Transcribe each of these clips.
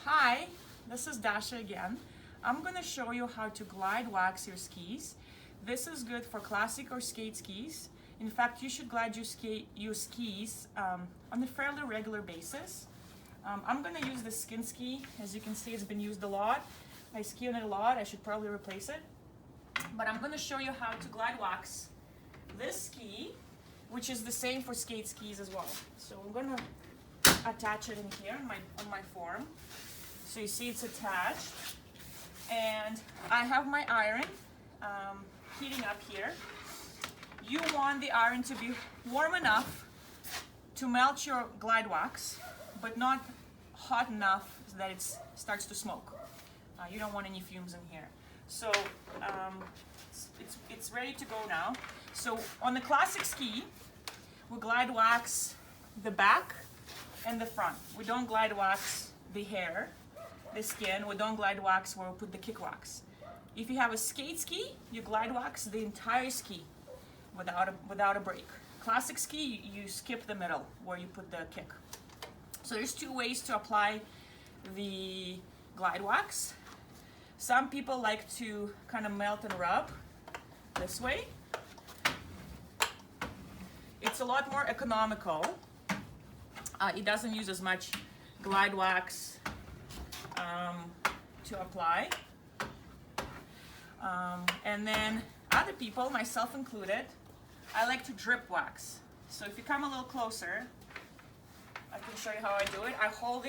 Hi, this is Dasha again. I'm going to show you how to glide wax your skis. This is good for classic or skate skis. In fact, you should glide your skis on a fairly regular basis. I'm going to use the skin ski. As you can see, it's been used a lot. I ski on it a lot. I should probably replace it. But I'm going to show you how to glide wax this ski, which is the same for skate skis as well. So I'm going to attach it in here on my form. So you see it's attached, and I have my iron heating up here. You want the iron to be warm enough to melt your glide wax, but not hot enough so that it starts to smoke. You don't want any fumes in here. So it's ready to go now. So on the classic ski, we glide wax the back and the front. We don't glide wax the hair, the skin. We don't glide wax where we put the kick wax. If you have a skate ski, you glide wax the entire ski without a break. Classic ski, you skip the middle where you put the kick. So there's two ways to apply the glide wax. Some people like to kind of melt and rub this way. It's a lot more economical. It doesn't use as much glide wax to apply. And then other people, myself included, I like to drip wax. So if you come a little closer, I can show you how I do it. I hold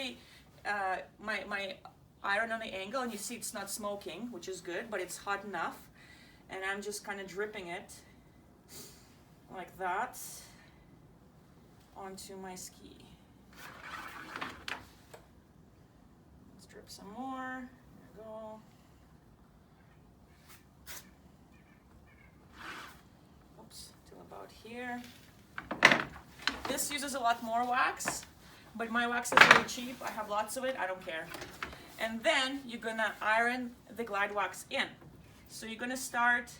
my iron on the angle, and you see it's not smoking, which is good, but it's hot enough. And I'm just kind of dripping it like that onto my ski. Let's drip some more. There we go. Oops, till about here. This uses a lot more wax, but my wax is really cheap. I have lots of it. I don't care. And then you're gonna iron the glide wax in. So you're gonna start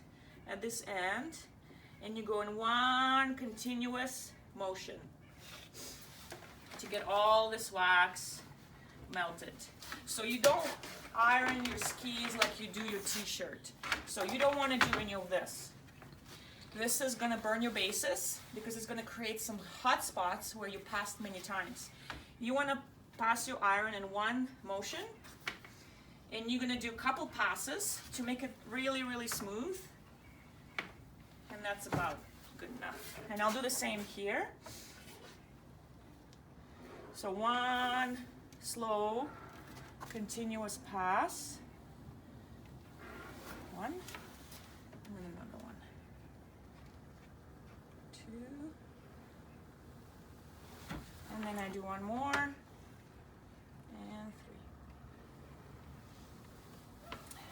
at this end, and you go in one continuous motion to get all this wax melted. So you don't iron your skis like you do your t-shirt. So you don't want to do any of this. This is going to burn your bases because it's going to create some hot spots where you passed many times. You want to pass your iron in one motion, and you're going to do a couple passes to make it really, really smooth. And that's about good enough. And I'll do the same here. So one slow, continuous pass. One, and then another one. Two. And then I do one more. And three.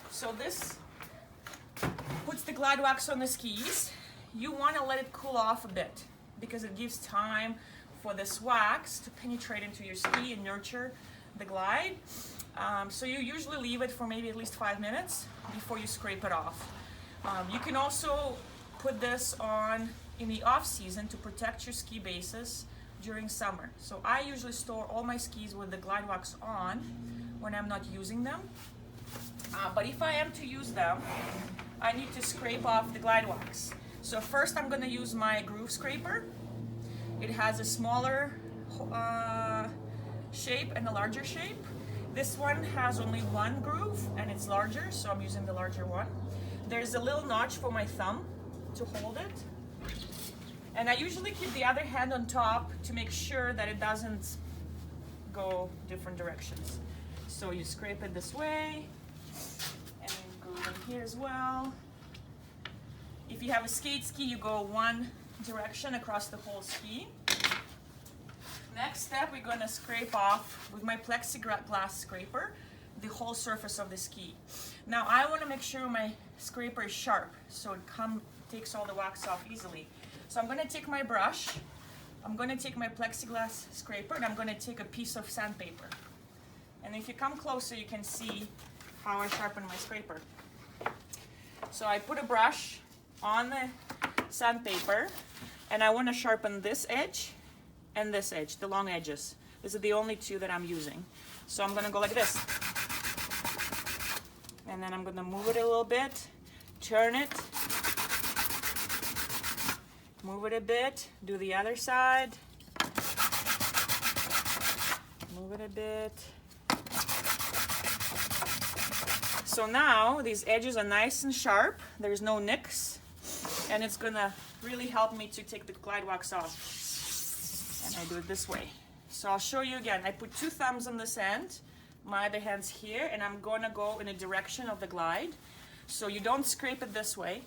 So this puts the glide wax on the skis. You want to let it cool off a bit because it gives time for this wax to penetrate into your ski and nurture the glide. So you usually leave it for maybe at least 5 minutes before you scrape it off. You can also put this on in the off season to protect your ski bases during summer. So I usually store all my skis with the glide wax on when I'm not using them. But if I am to use them, I need to scrape off the glide wax. So first I'm going to use my groove scraper. It has a smaller shape and a larger shape. This one has only one groove and it's larger, so I'm using the larger one. There's a little notch for my thumb to hold it. And I usually keep the other hand on top to make sure that it doesn't go different directions. So you scrape it this way, and groove in here as well. If you have a skate ski, you go one direction across the whole ski. Next step, we're going to scrape off with my plexiglass scraper the whole surface of the ski. Now I want to make sure my scraper is sharp so it takes all the wax off easily. So I'm going to take my brush, I'm going to take my plexiglass scraper, and I'm going to take a piece of sandpaper. And if you come closer, you can see how I sharpen my scraper. So I put a brush on the sandpaper, and I want to sharpen this edge and this edge, the long edges. These are the only two that I'm using. So I'm gonna go like this. And then I'm gonna move it a little bit, turn it, move it a bit, do the other side, move it a bit. So now these edges are nice and sharp, there's no nicks, and it's gonna really help me to take the glide wax off. And I do it this way. So I'll show you again. I put 2 thumbs on this end, my other hand's here, and I'm gonna go in the direction of the glide. So you don't scrape it this way,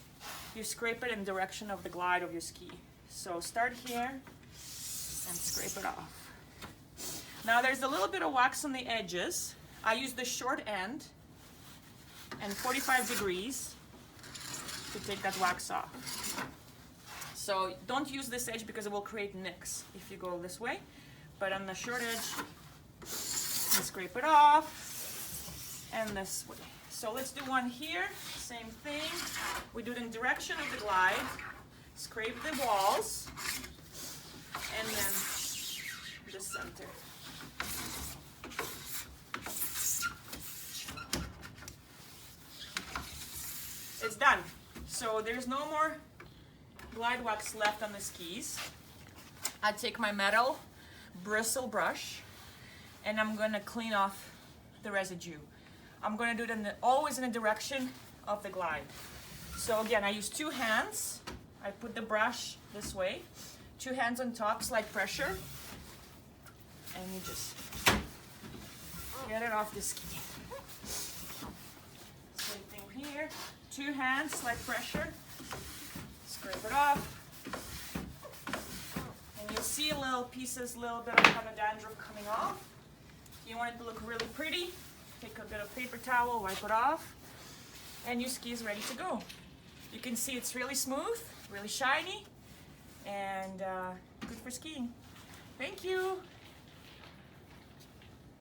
you scrape it in the direction of the glide of your ski. So start here and scrape it off. Now there's a little bit of wax on the edges. I use the short end and 45 degrees to take that wax off. So don't use this edge because it will create nicks if you go this way. But on the short edge, you scrape it off, and this way. So let's do one here, same thing. We do it in direction of the glide, scrape the walls, and then the center. It's done. So there's no more glide wax left on the skis. I take my metal bristle brush and I'm gonna clean off the residue. I'm gonna do it always in the direction of the glide. So again, I use 2 hands. I put the brush this way, 2 hands on top, slight pressure, and you just get it off the ski. Same thing here, 2 hands, slight pressure, scrape it off. And you'll see little pieces, little bit of kind of dandruff coming off. If you want it to look really pretty, take a bit of paper towel, wipe it off, and your ski is ready to go. You can see it's really smooth, really shiny, and good for skiing. Thank you.